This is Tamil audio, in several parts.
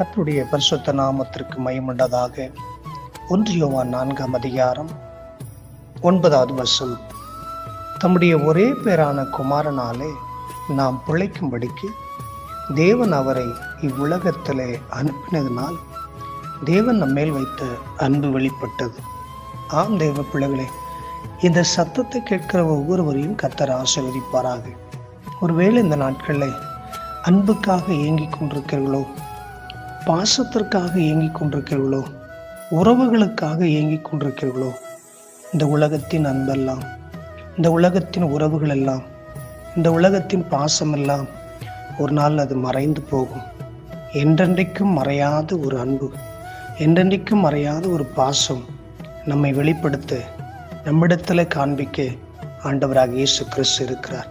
கர்த்தருடைய பரிசுத்த நாமத்திற்கு மகிமையுண்டதாக. 1 யோவான் 4ஆம் அதிகாரம் 9வது வசனம். தம்முடைய ஒரே பேரான குமாரனாலே நாம் பிழைக்கும்படிக்கு தேவன் அவரை இவ்வுலகத்திலே அனுப்பினதினால் தேவன் நம்மேல் வைத்த அன்பு வெளிப்பட்டது. ஆம் தேவ பிள்ளைகளே, இந்த சத்தத்தை கேட்கிற ஒவ்வொருவரையும் கர்த்தர் ஆசீர்வதிப்பாராக. ஒருவேளை இந்த நாட்களில் அன்புக்காக ஏங்கிக் கொண்டிருக்கிறீர்களோ, பாசத்திற்காக ஏங்கிக் கொண்டிருக்கிறீர்களோ, உறவுகளுக்காக ஏங்கிக் கொண்டிருக்கிறீர்களோ, இந்த உலகத்தின் அன்பெல்லாம், இந்த உலகத்தின் உறவுகள் எல்லாம், இந்த உலகத்தின் பாசமெல்லாம் ஒரு நாள் அது மறைந்து போகும். என்றென்றைக்கும் மறையாத ஒரு அன்பு, என்றென்றைக்கும் மறையாத ஒரு பாசம் நம்மை வெளிப்படுத்த, நம்மிடத்தில் காண்பிக்க ஆண்டவராக இயேசு கிறிஸ்து இருக்கிறார்.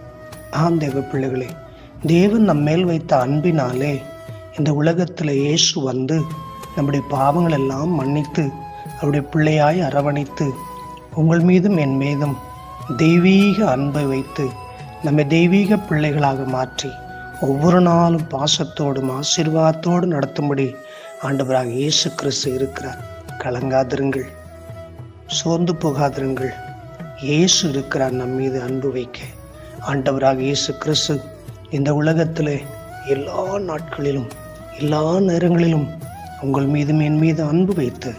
ஆம் தேவ பிள்ளைகளே, தேவன் நம்மேல் வைத்த அன்பினாலே இந்த உலகத்தில் இயேசு வந்து நம்முடைய பாவங்கள் எல்லாம் மன்னித்து அவருடைய பிள்ளையாய் அரவணைத்து உங்கள் மீதும் என் மீதும் தெய்வீக அன்பை வைத்து நம்மை தெய்வீக பிள்ளைகளாக மாற்றி ஒவ்வொரு நாளும் பாசத்தோடும் ஆசீர்வாதத்தோடு நடத்தும்படி ஆண்டவராக இயேசு கிறிஸ்து இருக்கிறார். கலங்காதிருங்கள், சோர்ந்து போகாதிருங்கள். இயேசு இருக்கிறார் நம் மீது அன்பு வைக்க. ஆண்டவராக இயேசு கிறிஸ்து இந்த உலகத்திலே எல்லா நாட்களிலும் எல்லா நேரங்களிலும் உங்கள் மீதும் என் மீது அன்பு வைத்து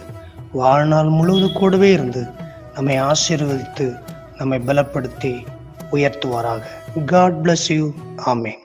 வாழ்நாள் முழுவதும் கூடவே இருந்து நம்மை ஆசீர்வதித்து நம்மை பலப்படுத்தி உயர்த்துவாராக. God bless you. ஆமென்.